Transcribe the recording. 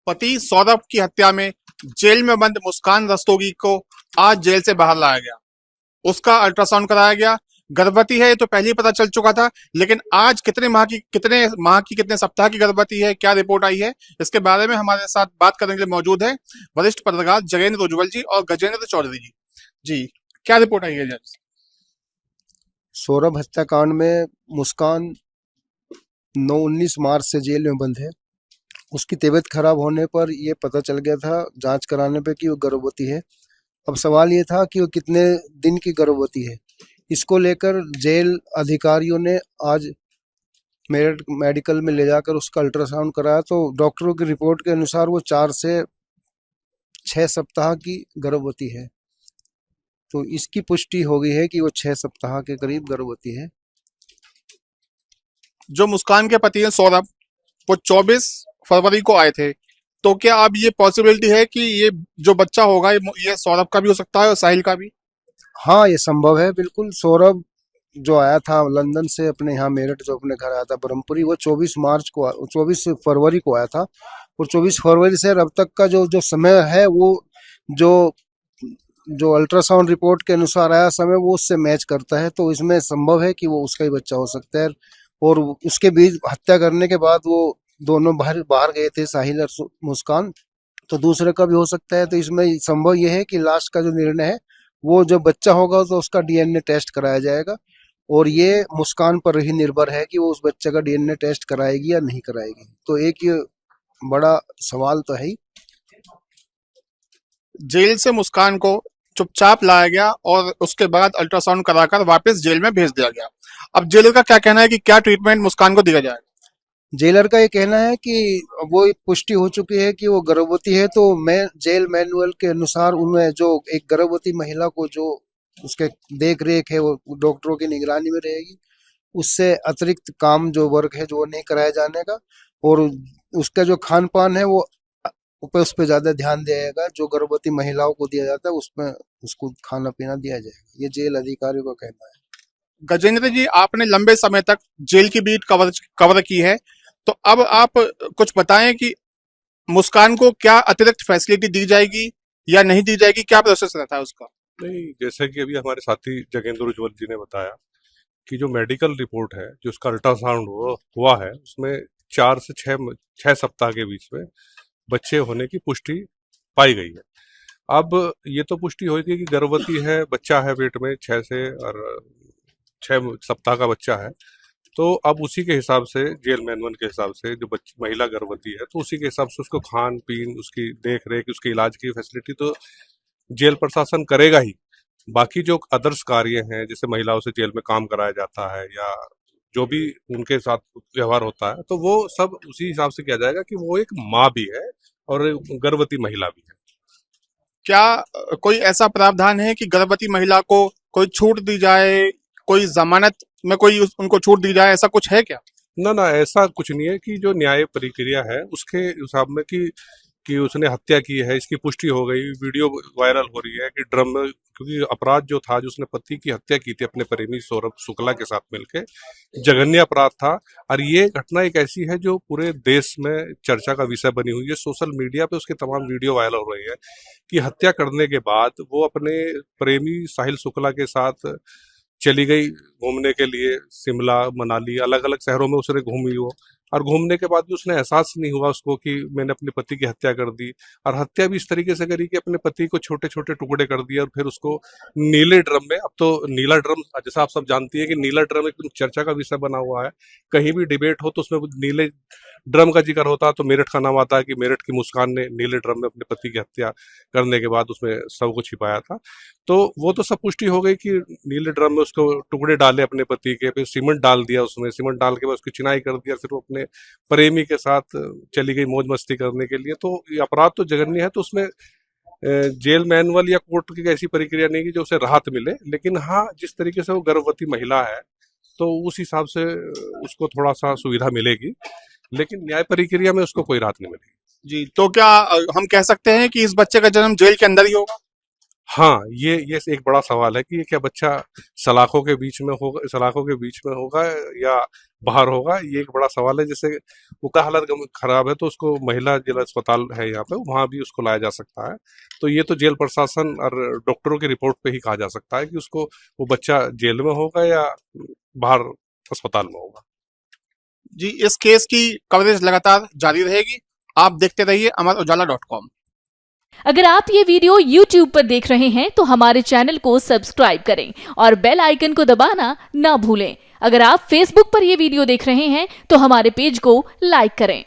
पति सौरभ की हत्या में जेल में बंद मुस्कान रस्तोगी को आज जेल से बाहर लाया गया। उसका अल्ट्रासाउंड कराया गया। गर्भवती है ये तो पहले ही पता चल चुका था, लेकिन आज कितने सप्ताह की गर्भवती है, क्या रिपोर्ट आई है, इसके बारे में हमारे साथ बात करने के लिए मौजूद है वरिष्ठ पत्रकार जगेंद्र उज्ज्वल जी और गजेंद्र चौधरी जी। जी, क्या रिपोर्ट आई है जज? सौरभ हत्याकांड में मुस्कान 19 मार्च से जेल में बंद है। उसकी तबीयत खराब होने पर यह पता चल गया था जांच कराने पे कि वो गर्भवती है। अब सवाल ये था कि वो कितने दिन की गर्भवती है। इसको लेकर जेल अधिकारियों ने आज मेरठ मेडिकल में ले जाकर उसका अल्ट्रासाउंड कराया, तो डॉक्टरों की रिपोर्ट के अनुसार वो 4 से 6 सप्ताह की गर्भवती है। तो इसकी पुष्टि हो गई है कि वो 6 सप्ताह के करीब गर्भवती है। जो मुस्कान के पति हैं सौरभ, वो 24 फरवरी को आए थे, तो क्या अब ये पॉसिबिलिटी है कि ये जो बच्चा होगा ये सौरभ का भी हो सकता है और साहिल का भी? हाँ, ये संभव है बिल्कुल। सौरभ जो आया था लंदन से अपने यहाँ मेरठ, जो अपने घर आया था ब्रह्मपुरी, वो 24 फरवरी को आया था। और 24 फरवरी से अब तक का जो जो समय है, वो जो जो अल्ट्रासाउंड रिपोर्ट के अनुसार आया समय, वो उससे मैच करता है। तो इसमें संभव है कि वो उसका ही बच्चा हो सकता है। और उसके बीच हत्या करने के बाद वो दोनों बाहर बाहर गए थे, साहिल और मुस्कान, तो दूसरे का भी हो सकता है। तो इसमें संभव यह है कि लास्ट का जो निर्णय है, वो जब बच्चा होगा तो उसका डीएनए टेस्ट कराया जाएगा। और ये मुस्कान पर ही निर्भर है कि वो उस बच्चे का डीएनए टेस्ट कराएगी या नहीं कराएगी। तो एक ये बड़ा सवाल तो है ही। जेल से मुस्कान को चुपचाप लाया गया और उसके बाद अल्ट्रासाउंड कराकर वापस जेल में भेज दिया गया। अब जेलर का क्या कहना है कि क्या ट्रीटमेंट मुस्कान को दिया जाए? जेलर का ये कहना है कि वो पुष्टि हो चुकी है कि वो गर्भवती है, तो मैं जेल मैनुअल के अनुसार उनमें जो एक गर्भवती महिला को जो उसके देख रेख है, वो डॉक्टरों की निगरानी में रहेगी। उससे अतिरिक्त काम जो वर्क है, जो वो नहीं कराया जाने का। और उसका जो खान पान है, वो उस पर ज्यादा ध्यान दिया जाएगा। जो गर्भवती महिलाओं को दिया जाता है उसमें उसको खाना पीना दिया जाएगा, ये जेल अधिकारियों का कहना है। गजेंद्र जी, आपने लंबे समय तक जेल की बीट कवर कवर की है, तो अब आप कुछ बताएं कि मुस्कान को क्या अतिरिक्त फैसिलिटी दी जाएगी या नहीं दी जाएगी, क्या प्रोसेस रहता है उसका? नहीं, जैसे कि अभी हमारे साथी जगेंद्र उज्ज्वल जी ने बताया कि जो मेडिकल रिपोर्ट है, जो उसका अल्ट्रासाउंड हुआ है, उसमें 4 से 6 सप्ताह के बीच में बच्चे होने की पुष्टि पाई गई है। अब ये तो पुष्टि होगी कि गर्भवती है, बच्चा है पेट में 6 का बच्चा है। तो अब उसी के हिसाब से, जेल मैनुअल के हिसाब से, जो महिला गर्भवती है, तो उसी के हिसाब से उसको खान पीन, उसकी देख रेख, उसके इलाज की फैसिलिटी तो जेल प्रशासन करेगा ही। बाकी जो अदर्स कार्य हैं, जैसे महिलाओं से जेल में काम कराया जाता है या जो भी उनके साथ व्यवहार होता है, तो वो सब उसी हिसाब से किया जाएगा कि वो एक माँ भी है और गर्भवती महिला भी है। क्या कोई ऐसा प्रावधान है कि गर्भवती महिला को कोई छूट दी जाए, कोई जमानत में कोई उनको छूट दी जाए, ऐसा कुछ है क्या? ना ना, ऐसा कुछ नहीं है। कि जो न्याय प्रक्रिया है उसके हिसाब में कि उसने हत्या की है, इसकी पुष्टि हो गई, वीडियो वायरल हो रही है कि ड्रम में, क्योंकि अपराध जो था, जो उसने पति की हत्या की थी अपने प्रेमी सौरभ शुक्ला के साथ मिलकर, जघन्य अपराध था। और ये घटना एक ऐसी है जो पूरे देश में चर्चा का विषय बनी हुई है। सोशल मीडिया पे उसके तमाम वीडियो वायरल हो रही है कि हत्या करने के बाद वो अपने प्रेमी साहिल शुक्ला के साथ चली गई घूमने के लिए, शिमला मनाली अलग अलग शहरों में उसने घूमी वो। और घूमने के बाद भी उसने एहसास नहीं हुआ उसको कि मैंने अपने पति की हत्या कर दी। और हत्या भी इस तरीके से करी कि अपने पति को छोटे छोटे टुकड़े कर दिए और फिर उसको नीले ड्रम में, अब तो नीला ड्रम जैसा आप सब जानती है कि नीला ड्रम एक चर्चा का विषय बना हुआ है। कहीं भी डिबेट हो तो उसमें नीले ड्रम का जिक्र होता है, तो मेरठ का नाम आता है कि मेरठ की मुस्कान ने नीले ड्रम में अपने पति की हत्या करने के बाद उसमें शव को छिपाया था। तो वो तो सब पुष्टि हो गई कि नीले ड्रम में उसको टुकड़े डाले अपने पति के, फिर सीमेंट डाल दिया उसमें, सीमेंट डाल के बाद उसकी चिनाई कर दिया, फिर वो अपने प्रेमी के साथ चली गई मौज मस्ती करने के लिए। तो ये अपराध तो जघन्य है। तो उसमें जेल मैनुअल या कोर्ट की ऐसी प्रक्रिया नहीं कि जो उसे राहत मिले, लेकिन हाँ, जिस तरीके से वो गर्भवती महिला है तो उस हिसाब से उसको थोड़ा सा सुविधा मिलेगी, लेकिन न्याय प्रक्रिया में उसको कोई राहत नहीं मिलेगी। जी, तो क्या हम कह सकते हैं कि इस बच्चे का जन्म जेल के अंदर ही होगा? हाँ, ये एक बड़ा सवाल है कि ये क्या बच्चा सलाखों के बीच में होगा, सलाखों के बीच में होगा या बाहर होगा, ये एक बड़ा सवाल है। जैसे वो का हालत खराब है तो उसको महिला जिला अस्पताल है यहाँ पे, वहां भी उसको लाया जा सकता है। तो ये तो जेल प्रशासन और डॉक्टरों की रिपोर्ट पे ही कहा जा सकता है कि उसको वो बच्चा जेल में होगा या बाहर अस्पताल में होगा। जी, इस केस की कवरेज लगातार जारी रहेगी। आप देखते रहिए अमरउजाला.com। अगर आप ये वीडियो YouTube पर देख रहे हैं तो हमारे चैनल को सब्सक्राइब करें और बेल आइकन को दबाना ना भूलें। अगर आप Facebook पर ये वीडियो देख रहे हैं तो हमारे पेज को लाइक करें।